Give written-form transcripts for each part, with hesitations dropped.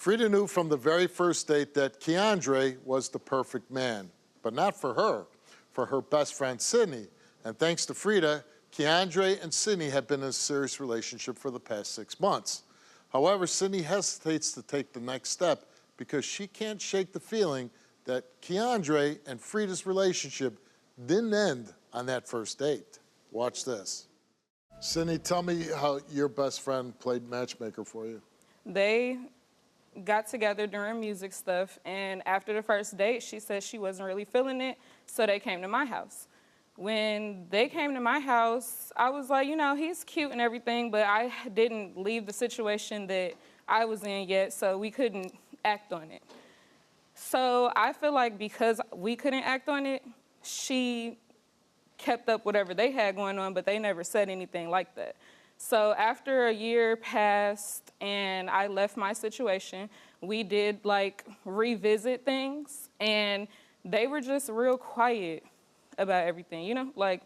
Freda knew from the very first date that Keandre was the perfect man, but not for her best friend Sydney. And thanks to Freda, Keandre and Sydney have been in a serious relationship for the past 6 months. However, Sydney hesitates to take the next step because she can't shake the feeling that Keandre and Freda's relationship didn't end on that first date. Watch this. Sydney, tell me how your best friend played matchmaker for you. They got together during music stuff, and after the first date, she said she wasn't really feeling it, so they came to my house. When they came to my house, I was like, you know, he's cute and everything, but I didn't leave the situation that I was in yet, so we couldn't act on it. So I feel like because we couldn't act on it, she kept up whatever they had going on, but they never said anything like that. So after a year passed and I left my situation, we did like revisit things, and they were just real quiet about everything, you know? Like,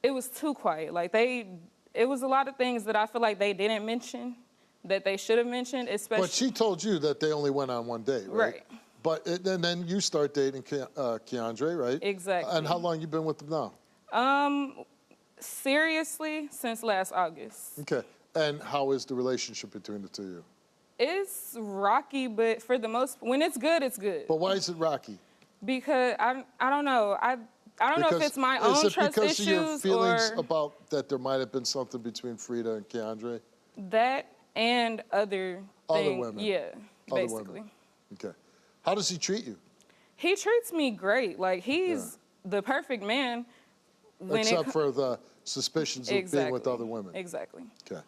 it was too quiet. Like, it was a lot of things that I feel like they didn't mention that they should have mentioned, especially. But she told you that they only went on one date, right? Right. But and then you start dating Keandre, right? Exactly. And how long you been with him now? Seriously, since last August. Okay. And how is the relationship between the two of you? It's rocky, but for the most, when it's good, it's good. But why is it rocky? Because I don't know. I don't know if it's my own trust issues or. Is it because of your feelings about that there might have been something between Freda and Keandre? That and other things. Other women. Yeah, other basically. Women. Okay. How does he treat you? He treats me great. Like, he's the perfect man. Except for the suspicions of being with other women. Exactly. Okay.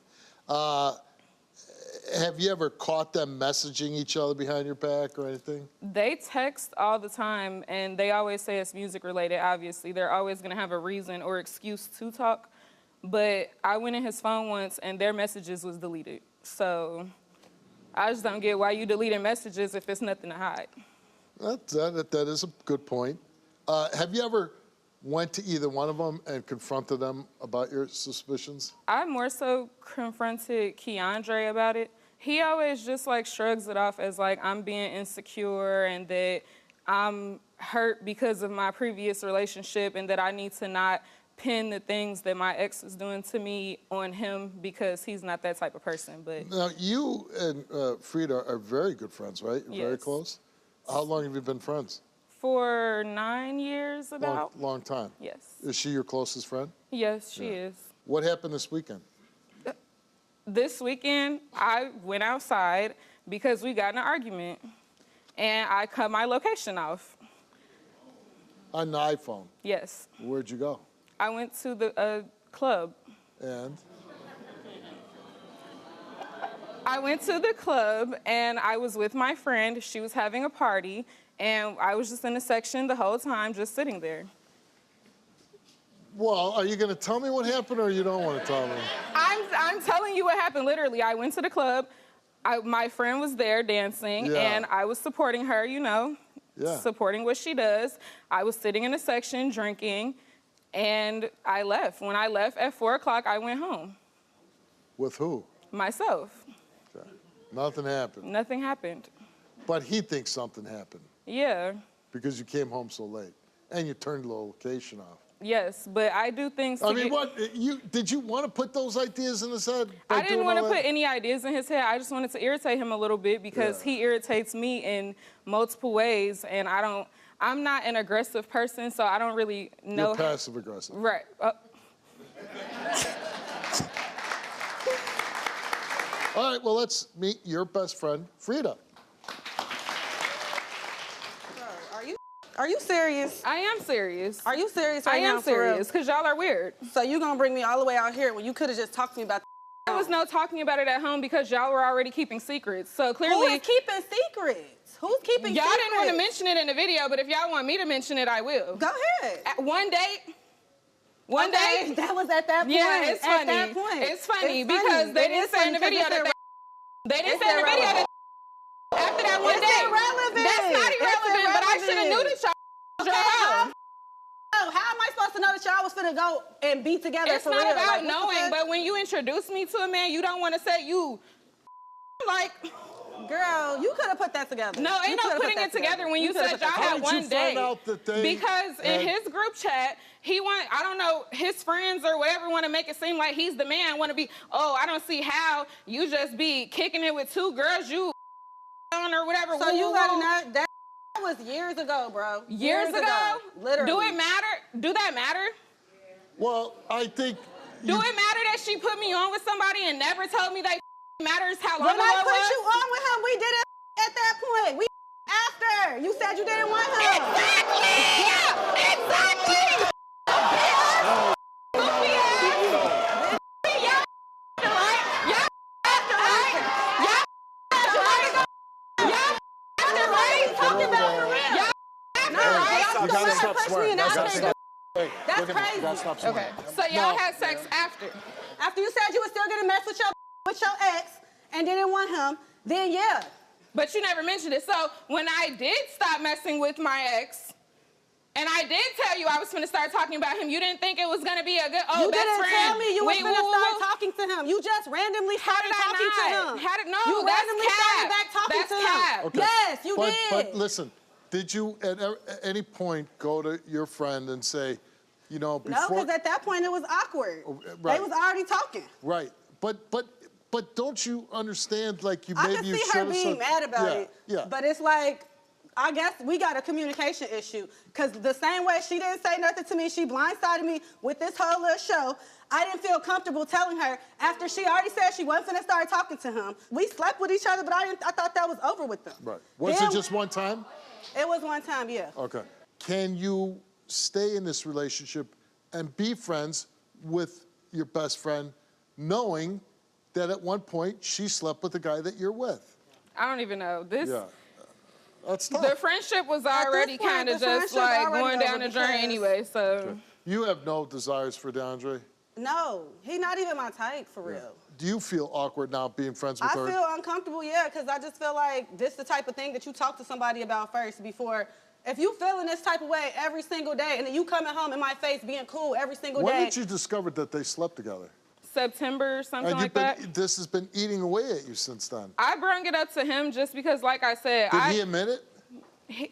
Have you ever caught them messaging each other behind your back or anything? They text all the time, and they always say it's music related, obviously. They're always going to have a reason or excuse to talk. But I went in his phone once, and their messages was deleted. So I just don't get why you deleting messages if it's nothing to hide. That is a good point. Have you ever went to either one of them and confronted them about your suspicions? I more so confronted Keandre about it. He always just like shrugs it off as like I'm being insecure and that I'm hurt because of my previous relationship and that I need to not pin the things that my ex is doing to me on him because he's not that type of person. But now you and Freda are very good friends, right? You're very Yes. close. How long have you been friends? For 9 years about. Long time. Yes. Is she your closest friend? Yes, she is. What happened this weekend? This weekend, I went outside because we got in an argument, and I cut my location off. On the iPhone? Yes. Where'd you go? I went to the club. And? I went to the club, and I was with my friend. She was having a party, and I was just in the section the whole time, just sitting there. Well, are you going to tell me what happened, or you don't want to tell me? I'm telling you what happened, literally. I went to the club. My friend was there dancing, and I was supporting her, you know, supporting what she does. I was sitting in a section drinking, and I left. When I left at 4 o'clock, I went home. With who? Myself. Okay. Nothing happened. Nothing happened. But he thinks something happened. Yeah. Because you came home so late, and you turned the location off. Yes, but I do things to I mean, did you want to put those ideas in his head? I didn't want to put any ideas in his head. I just wanted to irritate him a little bit because he irritates me in multiple ways, and I'm not an aggressive person, so I don't really know. You're passive aggressive. Right. All right, well, let's meet your best friend, Freda. Are you serious? I am serious. Are you serious right now? I am serious, because y'all are weird. So you gonna bring me all the way out here when you could have just talked to me about There was no talking about it at home because y'all were already keeping secrets. So clearly. Who is keeping secrets? Who's keeping secrets? Y'all didn't want to mention it in the video, but if y'all want me to mention it, I will. Go ahead. At one date. One day. That was at that point. Yeah, it's funny. At that point. It's funny because they didn't say in the video that they didn't say in the video that after that one day. Irrelevant. That's not irrelevant, but I should have knew that y'all. How am I supposed to know that y'all was finna go and be together it's for real? It's not about like, knowing, but when you introduce me to a man, you don't want to say you like. Girl, you could have put that together. No, ain't no putting it together when you said y'all had one day. Because in his group chat, I don't know, his friends or whatever want to make it seem like he's the man, want to be, oh, I don't see how you just be kicking it with two girls you on or whatever. So you letting that was years ago, bro. Years ago? Literally. Do it matter? Do that matter? Well, I think... Do it matter that she put me on with somebody and never told me that matters how long When ago I it put was? you on with him, we did it at that point. We after. You said you didn't want him. Exactly! Exactly! You gotta stop swearing. That's crazy. Okay, so y'all had sex after. After you said you were still gonna mess with your ex and didn't want him, then yeah. But you never mentioned it. So when I did stop messing with my ex, and I did tell you I was gonna start talking about him, you didn't think it was gonna be a good best friend. You didn't tell me you were gonna start talking to him. You just randomly started talking to him. You randomly started back talking to him. Okay. Yes, you did. But listen, did you at any point go to your friend and say, you know, before... No, because at that point it was awkward. Right. They was already talking. Right. But don't you understand, like, I can see her being mad about it. Yeah. But it's like, I guess we got a communication issue. Because the same way she didn't say nothing to me, she blindsided me with this whole little show. I didn't feel comfortable telling her after she already said she wasn't finna start talking to him. We slept with each other, but I thought that was over with them. Right. Was it just one time? It was one time, yeah. Okay. Can you stay in this relationship and be friends with your best friend, knowing that at one point she slept with the guy that you're with? I don't even know. Yeah. That's tough. The friendship was already kind of just like going down the drain anyway, so. Okay. You have no desires for DeAndre? No, he's not even my type, for real. Do you feel awkward now being friends with her? I feel uncomfortable, yeah, because I just feel like this is the type of thing that you talk to somebody about first before. If you feeling this type of way every single day and then you coming home in my face being cool every single day. When did you discover that they slept together? September, something like that. This has been eating away at you since then. I brought it up to him just because, like I said, Did he admit it?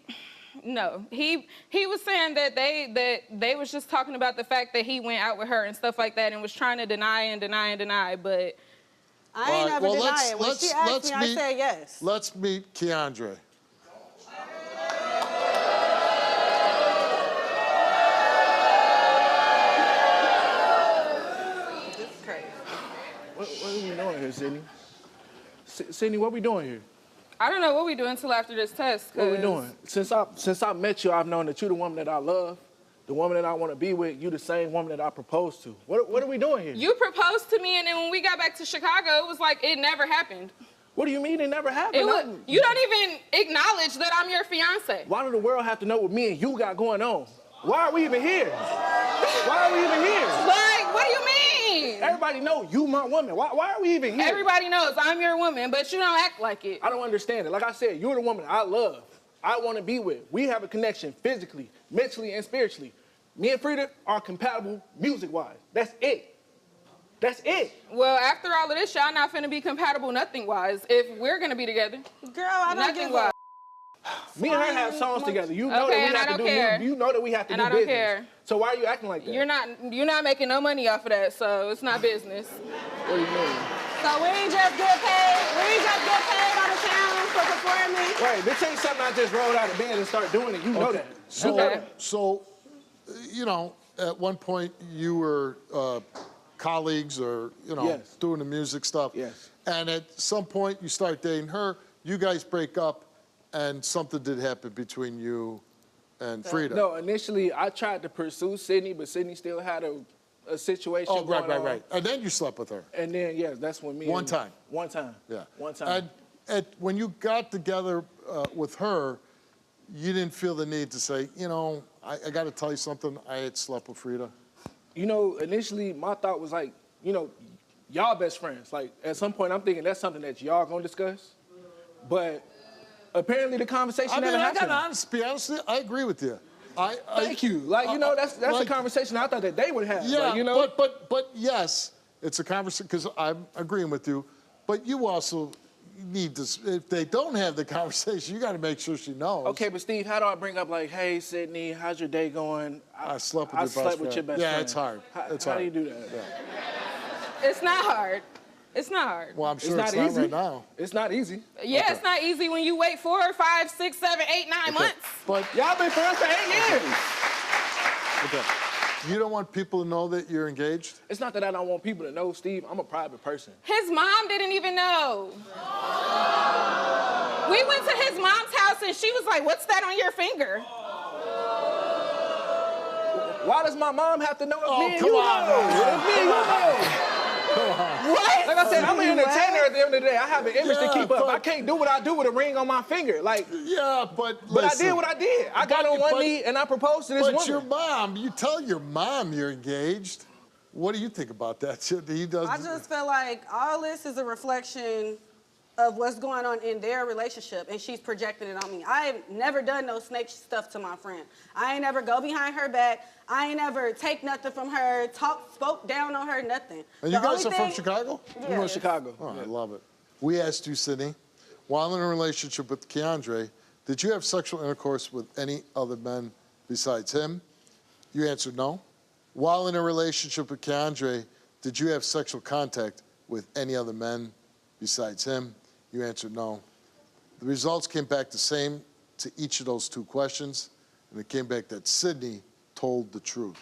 No, he was saying that they was just talking about the fact that he went out with her and stuff like that and was trying to deny, but I ain't never deny it. When she asked me, I said yes. Let's meet Keandre. This is crazy. What are we doing here, Sydney? Sydney, what we doing here? I don't know what we do until after this test. What we doing? Since I met you, I've known that you're the woman that I love, the woman that I want to be with. You the same woman that I proposed to. What are we doing here? You proposed to me, and then when we got back to Chicago, it was like it never happened. What do you mean it never happened? You don't even acknowledge that I'm your fiance. Why do the world have to know what me and you got going on? Why are we even here? Why are we even here? Like, what do you mean? Everybody know you my woman. Why are we even here? Everybody knows I'm your woman, but you don't act like it. I don't understand it. Like I said, you're the woman I love. I want to be with. We have a connection physically, mentally, and spiritually. Me and Freda are compatible music-wise. That's it. That's it. Well, after all of this, y'all not finna be compatible nothing-wise if we're gonna be together. Girl, I don't give a... Me and her have songs together. You know Okay, that we have to do. You know that we have to do business. I don't care. So why are you acting like that? You're not making no money off of that, so it's not business. What do you mean? So we ain't just get paid. We ain't just get paid on the town for performing. Right. This ain't something I just rolled out of bed and start doing it. You know that. So, you know, at one point you were colleagues or, you know, doing the music stuff. Yes. And at some point you start dating her, you guys break up, and something did happen between you and Freda. No, initially I tried to pursue Sydney, but Sydney still had a situation going on. Right. And then you slept with her. And then, yes, that's when me One time. Yeah. One time. And when you got together with her, you didn't feel the need to say, you know, I got to tell you something, I had slept with Freda? You know, initially my thought was like, you know, y'all best friends. Like, at some point I'm thinking that's something that y'all gonna discuss. But apparently the conversation never happened. Be honest with you, I agree with you. Thank you. Like, you know, that's like, a conversation I thought that they would have. Yeah, like, you know? but yes, it's a conversation, because I'm agreeing with you, but you also need to, if they don't have the conversation, you got to make sure she knows. Okay, but Steve, how do I bring up like, hey, Sydney, how's your day going? I slept with your best friend. Your best yeah, friend. it's hard. How do you do that? Yeah. It's not hard. It's not hard. Well, I'm sure it's not easy. right now. It's not easy. Yeah, Okay. it's not easy when you wait 4, 5, 6, 7, 8, 9 months. But Y'all been friends for 8 years. okay. You don't want people to know that you're engaged? It's not that I don't want people to know, Steve. I'm a private person. His mom didn't even know. We went to his mom's house and she was like, what's that on your finger? Why does my mom have to know if me and come you on, know? man. If me and you know. What? Like I said, I'm an entertainer at the end of the day. I have an image to keep up. but- I can't do what I do with a ring on my finger. Like, Yeah, but but I listen, did what I did. I got on one knee and I proposed to this But woman. your mom, you tell your mom you're engaged. What do you think about that? He does. I just feel like all this is a reflection of what's going on in their relationship, and she's projecting it on me. I ain't never done no snake stuff to my friend. I ain't never go behind her back. I ain't never take nothing from her, spoke down on her, nothing. And you The guys only are from thing- Chicago? I'm from Chicago. Oh, I love it. We asked you, Sydney, while in a relationship with Keandre, did you have sexual intercourse with any other men besides him? You answered no. While in a relationship with Keandre, did you have sexual contact with any other men besides him? You answered no. The results came back the same to each of those 2 questions, and it came back that Sydney told the truth.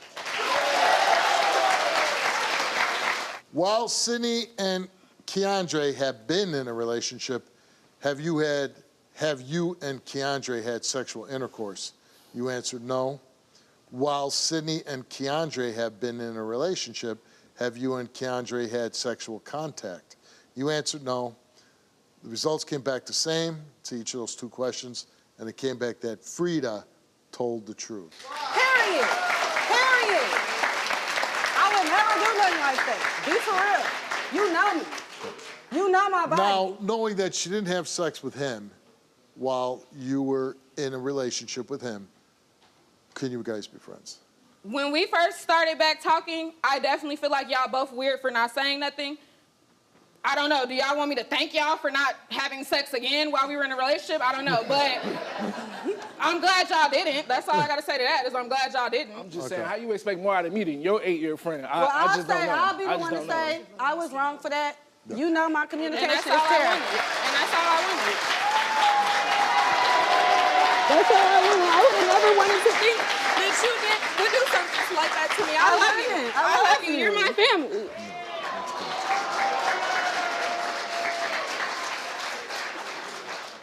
While Sydney and Keandre have been in a relationship, have you and Keandre had sexual intercourse? You answered no. While Sydney and Keandre have been in a relationship, have you and Keandre had sexual contact? You answered no. The results came back the same to each of those 2 questions, and it came back that Freda told the truth. Period. Period. I would never do nothing like that. Be for real. You know me. You know my body. Now, knowing that she didn't have sex with him while you were in a relationship with him, can you guys be friends? When we first started back talking, I definitely feel like y'all both weird for not saying nothing. I don't know. Do y'all want me to thank y'all for not having sex again while we were in a relationship? I don't know, but I'm glad y'all didn't. That's all I got to say to that is I'm glad y'all didn't. I'm just saying, how you expect more out of me than your 8-year friend? Well, I just don't know. I'll be I the just one to don't know. say I was wrong for that. You know my communication And is that's all I terrible. wanted. And that's all I wanted. That's all I wanted. I would have never wanted to think. That you would do something like that to me. I love you. wouldn't. I love you. You're my family.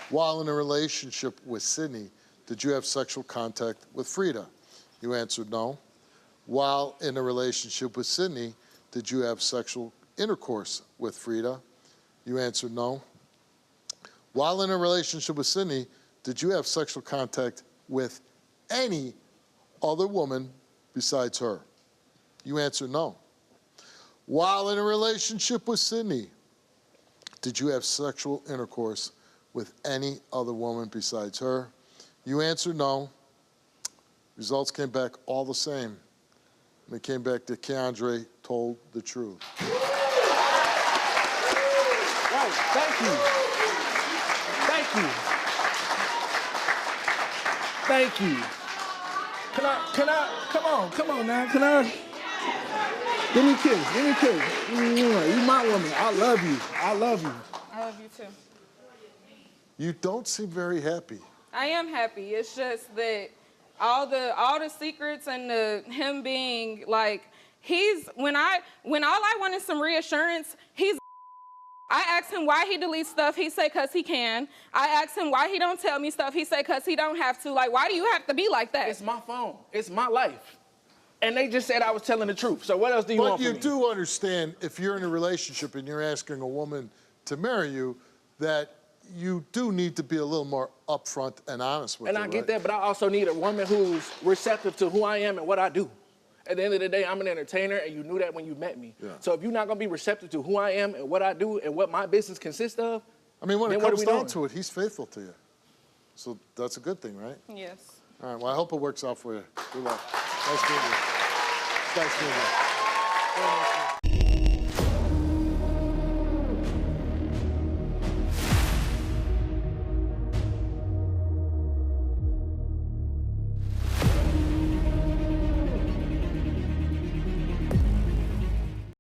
While in a relationship with Sydney, did you have sexual contact with Freda? You answered no. While in a relationship with Sydney, did you have sexual intercourse with Freda? You answered no. While in a relationship with Sydney, did you have sexual contact with any other woman besides her? You answered no. While in a relationship with Sydney, did you have sexual intercourse with any other woman besides her? You answered no. Results came back all the same. And it came back that Keandre told the truth. Right, thank you. Thank you. Thank you. Come on now, can I? Give me a kiss. You my woman, I love you. I love you too. You don't seem very happy. I am happy. It's just that all the secrets and him being like when all I want is some reassurance, I asked him why he deletes stuff, he say cause he can. I asked him why he don't tell me stuff, he say cause he don't have to. Like, why do you have to be like that? It's my phone. It's my life. And they just said I was telling the truth. So what else do you want But from you me? do understand if you're in a relationship and you're asking a woman to marry you, that you do need to be a little more upfront and honest with her, And I get right? that, but I also need a woman who's receptive to who I am and what I do. At the end of the day, I'm an entertainer, and you knew that when you met me. Yeah. So if you're not gonna be receptive to who I am and what I do and what my business consists of, I mean, when it then what are comes we down doing? to it, he's faithful to you. So that's a good thing, right? Yes. All right, well, I hope it works out for you. Good luck. Nice meeting you. Nice meeting you. Very nice meeting you.